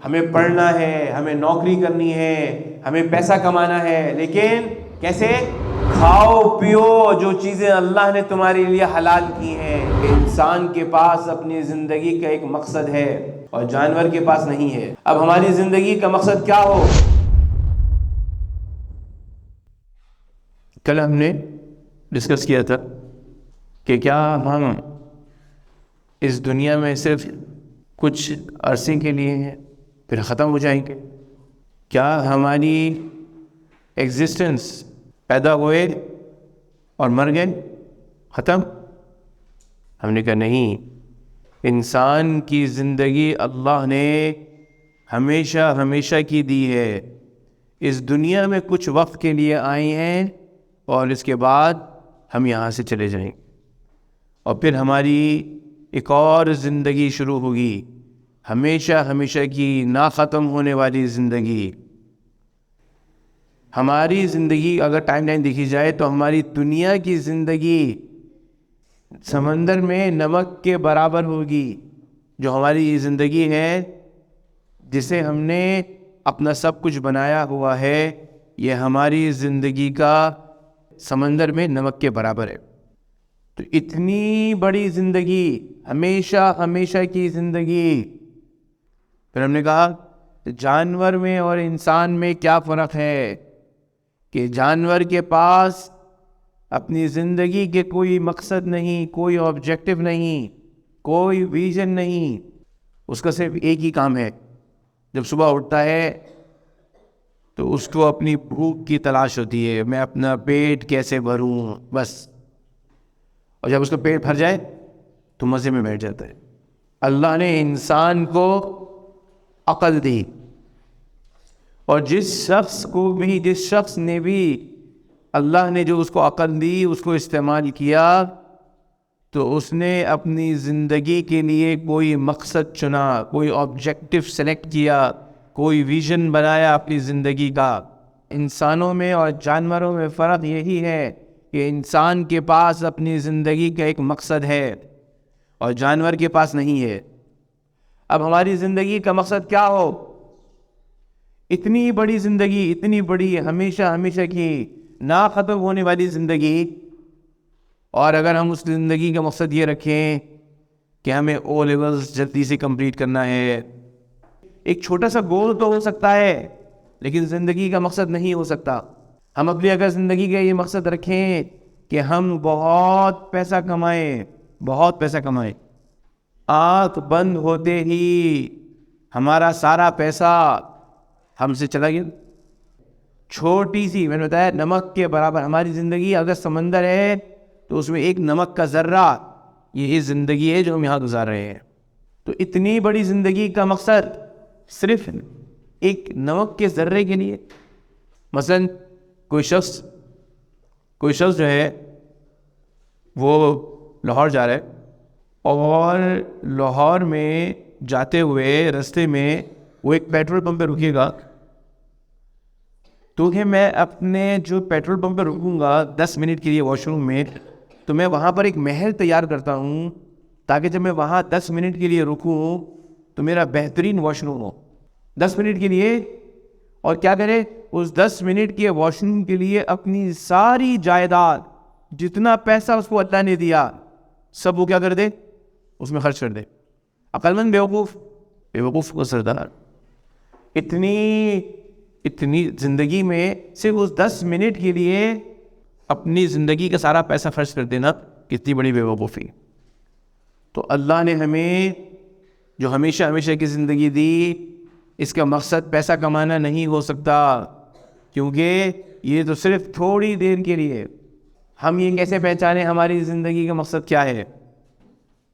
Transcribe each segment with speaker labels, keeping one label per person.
Speaker 1: ہمیں پڑھنا ہے، ہمیں نوکری کرنی ہے، ہمیں پیسہ کمانا ہے، لیکن کیسے؟ کھاؤ پیو جو چیزیں اللہ نے تمہارے لیے حلال کی ہیں۔ انسان کے پاس اپنی زندگی کا ایک مقصد ہے اور جانور کے پاس نہیں ہے۔ اب ہماری زندگی کا مقصد کیا ہو؟ کل ہم نے ڈسکس کیا تھا کہ کیا ہم اس دنیا میں صرف کچھ عرصے کے لیے ہیں پھر ختم ہو جائیں گے؟ کیا ہماری ایگزسٹنس پیدا ہوئے اور مر گئے ختم؟ ہم نے کہا نہیں، انسان کی زندگی اللہ نے ہمیشہ ہمیشہ کی دی ہے۔ اس دنیا میں کچھ وقت کے لیے آئے ہیں اور اس کے بعد ہم یہاں سے چلے جائیں گے، اور پھر ہماری ایک اور زندگی شروع ہوگی، ہمیشہ ہمیشہ کی نہ ختم ہونے والی زندگی۔ ہماری زندگی اگر ٹائم لائن دیکھی جائے تو ہماری دنیا کی زندگی سمندر میں نمک کے برابر ہوگی۔ جو ہماری یہ زندگی ہے جسے ہم نے اپنا سب کچھ بنایا ہوا ہے، یہ ہماری زندگی کا سمندر میں نمک کے برابر ہے۔ تو اتنی بڑی زندگی، ہمیشہ ہمیشہ کی زندگی۔ پھر ہم نے کہا جانور میں اور انسان میں کیا فرق ہے؟ کہ جانور کے پاس اپنی زندگی کے کوئی مقصد نہیں، کوئی آبجیکٹو نہیں، کوئی ویژن نہیں، اس کا صرف ایک ہی کام ہے، جب صبح اٹھتا ہے تو اس کو اپنی بھوک کی تلاش ہوتی ہے، میں اپنا پیٹ کیسے بھروں، بس۔ اور جب اس کا پیٹ بھر جائے تو مزے میں بیٹھ جاتا ہے۔ اللہ نے انسان کو عقل دی، اور جس شخص نے بھی اللہ نے جو اس کو عقل دی اس کو استعمال کیا تو اس نے اپنی زندگی کے لیے کوئی مقصد چنا، کوئی آبجیکٹو سلیکٹ کیا، کوئی ویژن بنایا اپنی زندگی کا۔ انسانوں میں اور جانوروں میں فرق یہی ہے کہ انسان کے پاس اپنی زندگی کا ایک مقصد ہے اور جانور کے پاس نہیں ہے۔ اب ہماری زندگی کا مقصد کیا ہو؟ اتنی بڑی زندگی، اتنی بڑی ہمیشہ ہمیشہ کی نہ ختم ہونے والی زندگی، اور اگر ہم اس زندگی کا مقصد یہ رکھیں کہ ہمیں او لیولز جلدی سے کمپلیٹ کرنا ہے، ایک چھوٹا سا گول تو ہو سکتا ہے لیکن زندگی کا مقصد نہیں ہو سکتا۔ ہم اپنی اگر زندگی کا یہ مقصد رکھیں کہ ہم بہت پیسہ کمائیں، بہت پیسہ کمائیں، آنکھ بند ہوتے ہی ہمارا سارا پیسہ ہم سے چلا گیا، چھوٹی سی، میں نے بتایا نمک کے برابر ہماری زندگی اگر سمندر ہے تو اس میں ایک نمک کا ذرہ، یہی زندگی ہے جو ہم یہاں گزار رہے ہیں۔ تو اتنی بڑی زندگی کا مقصد صرف ایک نمک کے ذرے کے لیے؟ مثلا کوئی شخص جو ہے وہ لاہور جا رہا ہے، اور لاہور میں جاتے ہوئے رستے میں وہ ایک پیٹرول پمپ پہ رکے گا، تو کہ میں اپنے جو پیٹرول پمپ پہ رکوں گا 10 منٹ کے لیے واش روم میں، تو میں وہاں پر ایک محل تیار کرتا ہوں تاکہ جب میں وہاں 10 منٹ کے لیے رکوں تو میرا بہترین واش روم ہو 10 منٹ کے لیے۔ اور کیا کرے؟ اس 10 منٹ کے واش روم کے لیے اپنی ساری جائیداد، جتنا پیسہ اس کو اللہ نے دیا، سب وہ کیا کر دے؟ اس میں خرچ کر دے۔ عقل مند بیوقوف کو سردار۔ اتنی زندگی میں صرف اس 10 منٹ کے لیے اپنی زندگی کا سارا پیسہ خرچ کر دینا کتنی بڑی بیوقوفی۔ تو اللہ نے ہمیں جو ہمیشہ ہمیشہ کی زندگی دی، اس کا مقصد پیسہ کمانا نہیں ہو سکتا، کیونکہ یہ تو صرف تھوڑی دیر کے لیے۔ ہم یہ کیسے پہچانے ہماری زندگی کا مقصد کیا ہے؟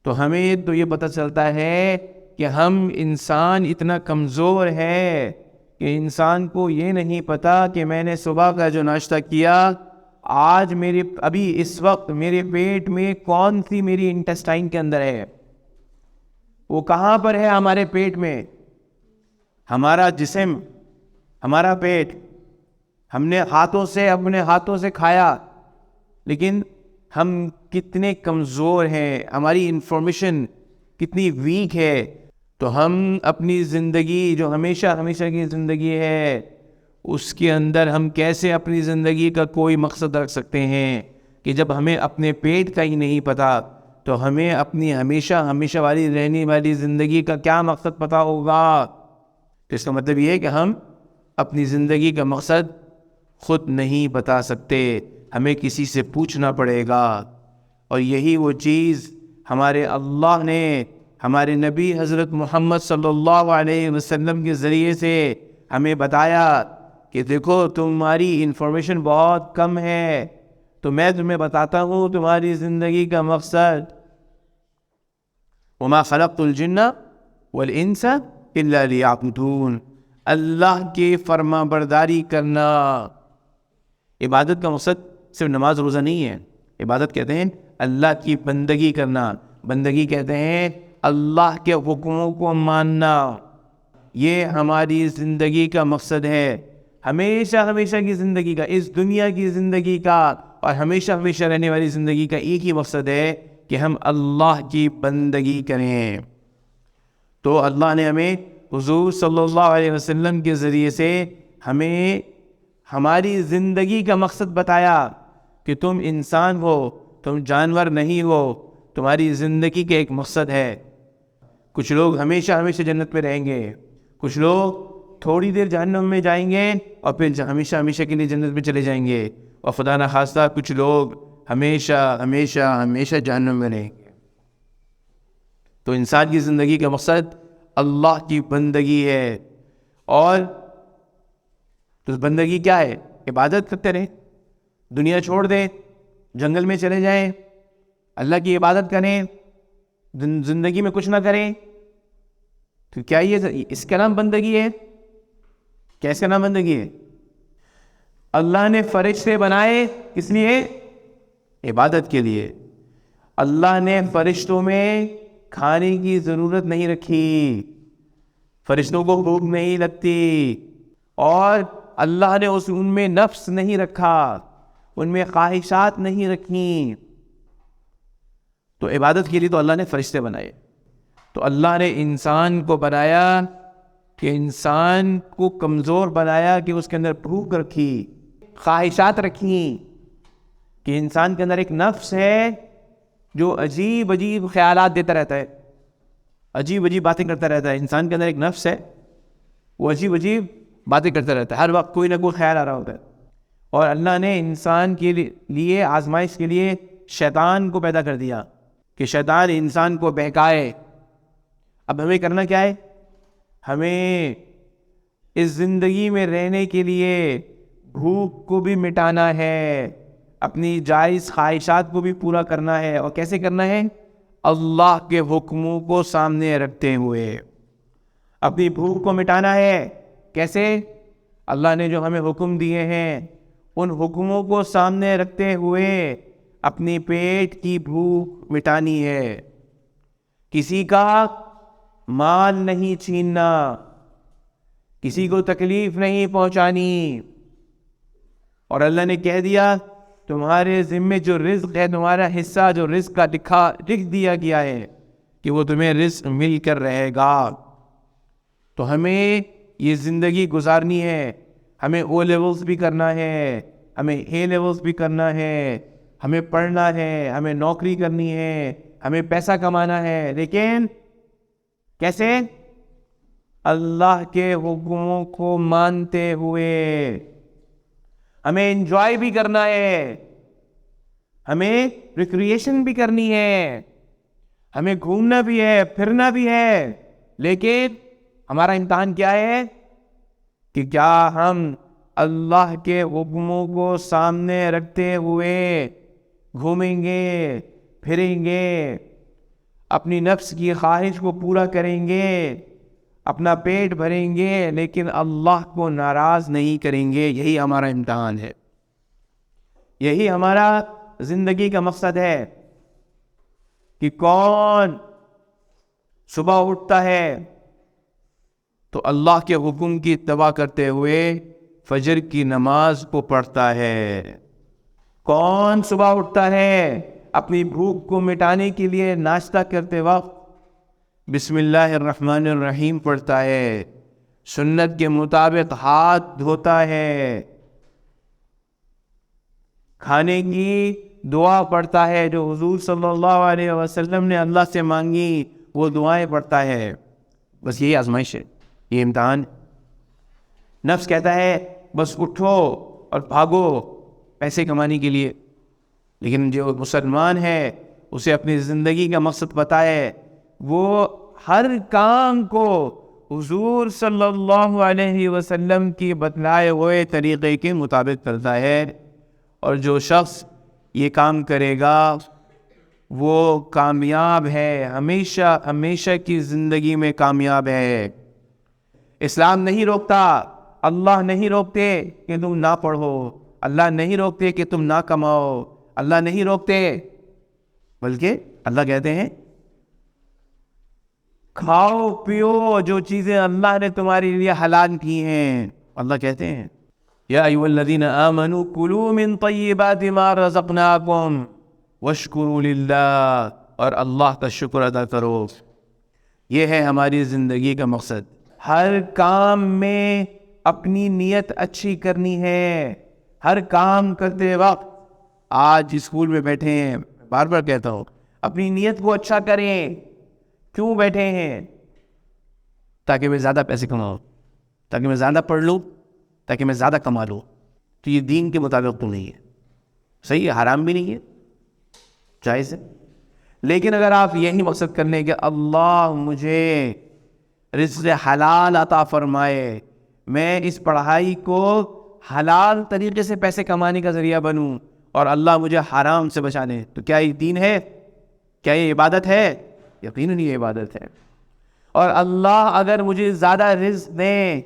Speaker 1: تو ہمیں تو یہ پتہ چلتا ہے کہ ہم انسان اتنا کمزور ہے کہ انسان کو یہ نہیں پتا کہ میں نے صبح کا جو ناشتہ کیا، آج ابھی اس وقت میرے پیٹ میں کون سی میری انٹسٹائن کے اندر ہے، وہ کہاں پر ہے ہمارے پیٹ میں؟ ہمارا جسم، ہمارا پیٹ، ہم نے اپنے ہاتھوں سے کھایا، لیکن ہم کتنے کمزور ہیں، ہماری انفارمیشن کتنی ویک ہے۔ تو ہم اپنی زندگی جو ہمیشہ ہمیشہ کی زندگی ہے اس کے اندر ہم کیسے اپنی زندگی کا کوئی مقصد رکھ سکتے ہیں کہ جب ہمیں اپنے پیٹ کا ہی نہیں پتہ تو ہمیں اپنی ہمیشہ ہمیشہ والی رہنے والی زندگی کا کیا مقصد پتہ ہوگا؟ تو اس کا مطلب یہ ہے کہ ہم اپنی زندگی کا مقصد خود نہیں بتا سکتے، ہمیں کسی سے پوچھنا پڑے گا۔ اور یہی وہ چیز ہمارے اللہ نے ہمارے نبی حضرت محمد صلی اللہ علیہ وسلم کے ذریعے سے ہمیں بتایا کہ دیکھو تمہاری انفارمیشن بہت کم ہے، تو میں تمہیں بتاتا ہوں تمہاری زندگی کا مقصد۔ وما خلقت الجن والانس الا لیعبدون، اللہ کی فرما برداری کرنا۔ عبادت کا مقصد صرف نماز روزہ نہیں ہے، عبادت کہتے ہیں اللہ کی بندگی کرنا، بندگی کہتے ہیں اللہ کے حکموں کو ماننا۔ یہ ہماری زندگی کا مقصد ہے، ہمیشہ ہمیشہ کی زندگی کا، اس دنیا کی زندگی کا اور ہمیشہ ہمیشہ رہنے والی زندگی کا ایک ہی مقصد ہے کہ ہم اللہ کی بندگی کریں۔ تو اللہ نے ہمیں حضور صلی اللہ علیہ وسلم کے ذریعے سے ہمیں ہماری زندگی کا مقصد بتایا کہ تم انسان ہو، تم جانور نہیں ہو، تمہاری زندگی کا ایک مقصد ہے۔ کچھ لوگ ہمیشہ ہمیشہ جنت میں رہیں گے، کچھ لوگ تھوڑی دیر جہنم میں جائیں گے اور پھر ہمیشہ ہمیشہ کے لیے جنت میں چلے جائیں گے، اور خدا نخواستہ کچھ لوگ ہمیشہ ہمیشہ ہمیشہ جہنم میں رہیں گے۔ تو انسان کی زندگی کا مقصد اللہ کی بندگی ہے، اور تو بندگی کیا ہے؟ عبادت کرتے رہیں، دنیا چھوڑ دیں، جنگل میں چلے جائیں، اللہ کی عبادت کریں، زندگی میں کچھ نہ کریں، تو کیا یہ اس کا نام بندگی ہے؟ کیا اس کا نام بندگی ہے؟ اللہ نے فرشتے بنائے کس لیے؟ عبادت کے لیے۔ اللہ نے فرشتوں میں کھانے کی ضرورت نہیں رکھی، فرشتوں کو بھوک نہیں لگتی، اور اللہ نے ان میں نفس نہیں رکھا، ان میں خواہشات نہیں رکھی۔ تو عبادت کے لیے تو اللہ نے فرشتے بنائے۔ تو اللہ نے انسان کو بنایا کہ انسان کو کمزور بنایا، کہ اس کے اندر بھوک رکھی، خواہشات رکھی، کہ انسان کے اندر ایک نفس ہے جو عجیب عجیب خیالات دیتا رہتا ہے، عجیب عجیب باتیں کرتا رہتا ہے۔ انسان کے اندر ایک نفس ہے، وہ عجیب عجیب باتیں کرتا رہتا ہے، ہر وقت کوئی نہ کوئی خیال آ رہا ہوتا ہے۔ اور اللہ نے انسان کے لیے آزمائش کے لیے شیطان کو پیدا کر دیا کہ شیطان انسان کو بہکائے۔ اب ہمیں کرنا کیا ہے؟ ہمیں اس زندگی میں رہنے کے لیے بھوک کو بھی مٹانا ہے، اپنی جائز خواہشات کو بھی پورا کرنا ہے۔ اور کیسے کرنا ہے؟ اللہ کے حکموں کو سامنے رکھتے ہوئے اپنی بھوک کو مٹانا ہے۔ کیسے؟ اللہ نے جو ہمیں حکم دیے ہیں ان حکموں کو سامنے رکھتے ہوئے اپنی پیٹ کی بھوک مٹانی ہے۔ کسی کا مال نہیں چھیننا، کسی کو تکلیف نہیں پہنچانی، اور اللہ نے کہہ دیا تمہارے ذمے جو رزق ہے، تمہارا حصہ جو رزق کا لکھ دیا گیا ہے کہ وہ تمہیں رزق مل کر رہے گا۔ تو ہمیں یہ زندگی گزارنی ہے، ہمیں او لیولز بھی کرنا ہے، ہمیں اے لیولز بھی کرنا ہے، ہمیں پڑھنا ہے، ہمیں نوکری کرنی ہے، ہمیں پیسہ کمانا ہے، لیکن کیسے؟ اللہ کے حکموں کو مانتے ہوئے۔ ہمیں انجوائے بھی کرنا ہے، ہمیں ریکریشن بھی کرنی ہے، ہمیں گھومنا بھی ہے، پھرنا بھی ہے، لیکن ہمارا امتحان کیا ہے کہ کیا ہم اللہ کے حکموں کو سامنے رکھتے ہوئے گھومیں گے، پھریں گے، اپنی نفس کی خواہش کو پورا کریں گے، اپنا پیٹ بھریں گے، لیکن اللہ کو ناراض نہیں کریں گے۔ یہی ہمارا امتحان ہے، یہی ہمارا زندگی کا مقصد ہے کہ کون صبح اٹھتا ہے تو اللہ کے حکم کی اتباع کرتے ہوئے فجر کی نماز کو پڑھتا ہے، کون صبح اٹھتا ہے اپنی بھوک کو مٹانے کے لیے ناشتہ کرتے وقت بسم اللہ الرحمن الرحیم پڑھتا ہے، سنت کے مطابق ہاتھ دھوتا ہے، کھانے کی دعا پڑھتا ہے جو حضور صلی اللہ علیہ وسلم نے اللہ سے مانگی، وہ دعائیں پڑھتا ہے. بس یہی آزمائش ہے، یہ امتحان. نفس کہتا ہے بس اٹھو اور بھاگو پیسے کمانے کے لیے، لیکن جو مسلمان ہے اسے اپنی زندگی کا مقصد پتہ ہے، وہ ہر کام کو حضور صلی اللہ علیہ وسلم کی بتلائے ہوئے طریقے کے مطابق کرتا ہے. اور جو شخص یہ کام کرے گا وہ کامیاب ہے، ہمیشہ ہمیشہ کی زندگی میں کامیاب ہے. اسلام نہیں روکتا، اللہ نہیں روکتے کہ تم نہ پڑھو، اللہ نہیں روکتے کہ تم نہ کماؤ، اللہ نہیں روکتے، بلکہ اللہ کہتے ہیں کھاؤ پیو جو چیزیں اللہ نے تمہارے لیے حلال کی ہیں. اللہ کہتے ہیں یا ایھا الذین آمنوا کلوا من طیبات ما رزقناکم واشکروا للہ، اور اللہ کا شکر ادا کرو. یہ ہے ہماری زندگی کا مقصد. ہر کام میں اپنی نیت اچھی کرنی ہے. ہر کام کرتے وقت، آج اسکول میں بیٹھے ہیں، بار بار کہتا ہوں اپنی نیت کو اچھا کریں. کیوں بیٹھے ہیں؟ تاکہ میں زیادہ پیسے کماؤں، تاکہ میں زیادہ پڑھ لوں، تاکہ میں زیادہ کما لوں. تو یہ دین کے مطابق تو نہیں ہے، صحیح ہے، حرام بھی نہیں ہے، جائز ہے. لیکن اگر آپ یہی مقصد کر لیں کہ اللہ مجھے رزق حلال عطا فرمائے، میں اس پڑھائی کو حلال طریقے سے پیسے کمانے کا ذریعہ بنوں، اور اللہ مجھے حرام سے بچا لے، تو کیا یہ دین ہے؟ کیا یہ عبادت ہے؟ یقیناً یہ عبادت ہے. اور اللہ اگر مجھے زیادہ رزق دے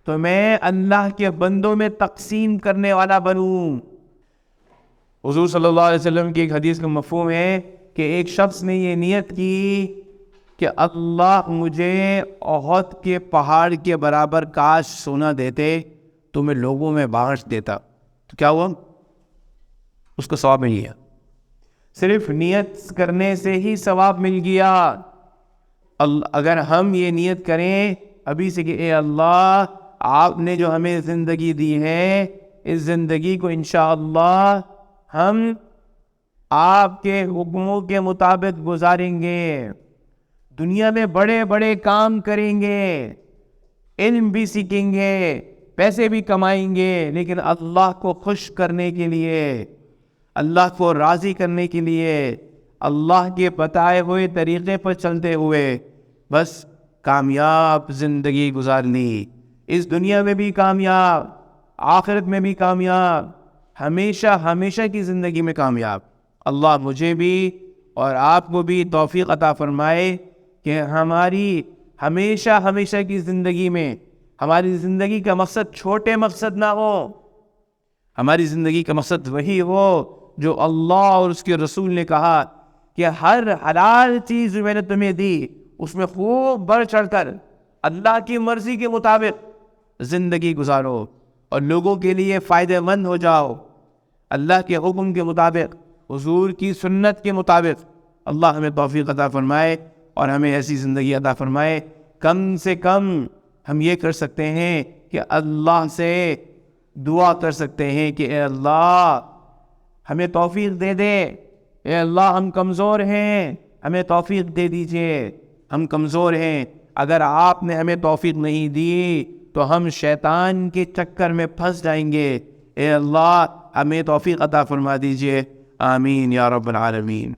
Speaker 1: تو میں اللہ کے بندوں میں تقسیم کرنے والا بنوں. حضور صلی اللہ علیہ وسلم کی ایک حدیث کا مفہوم ہے کہ ایک شخص نے یہ نیت کی کہ اللہ مجھے احد کے پہاڑ کے برابر کاش سونا دیتے تو میں لوگوں میں بانٹ دیتا. تو کیا ہوا؟ اس کو ثواب مل گیا. صرف نیت کرنے سے ہی ثواب مل گیا. اگر ہم یہ نیت کریں ابھی سے کہ اے اللہ آپ نے جو ہمیں زندگی دی ہے، اس زندگی کو انشاءاللہ ہم آپ کے حکموں کے مطابق گزاریں گے، دنیا میں بڑے بڑے کام کریں گے، علم بھی سیکھیں گے، پیسے بھی کمائیں گے، لیکن اللہ کو خوش کرنے کے لیے، اللہ کو راضی کرنے کے لیے، اللہ کے بتائے ہوئے طریقے پر چلتے ہوئے بس کامیاب زندگی گزارنی. اس دنیا میں بھی کامیاب، آخرت میں بھی کامیاب، ہمیشہ ہمیشہ کی زندگی میں کامیاب. اللہ مجھے بھی اور آپ کو بھی توفیق عطا فرمائے کہ ہماری ہمیشہ ہمیشہ کی زندگی میں ہماری زندگی کا مقصد چھوٹے مقصد نہ ہو. ہماری زندگی کا مقصد وہی ہو جو اللہ اور اس کے رسول نے کہا کہ ہر حلال چیز جو میں نے تمہیں دی اس میں خوب بڑھ چڑھ کر اللہ کی مرضی کے مطابق زندگی گزارو اور لوگوں کے لیے فائدہ مند ہو جاؤ، اللہ کے حکم کے مطابق، حضور کی سنت کے مطابق. اللہ ہمیں توفیق عطا فرمائے اور ہمیں ایسی زندگی عطا فرمائے. کم سے کم ہم یہ کر سکتے ہیں کہ اللہ سے دعا کر سکتے ہیں کہ اے اللہ ہمیں توفیق دے دے، اے اللہ ہم کمزور ہیں، ہمیں توفیق دے دیجئے، ہم کمزور ہیں، اگر آپ نے ہمیں توفیق نہیں دی تو ہم شیطان کے چکر میں پھنس جائیں گے. اے اللہ ہمیں توفیق عطا فرما دیجئے. آمین یا رب العالمین.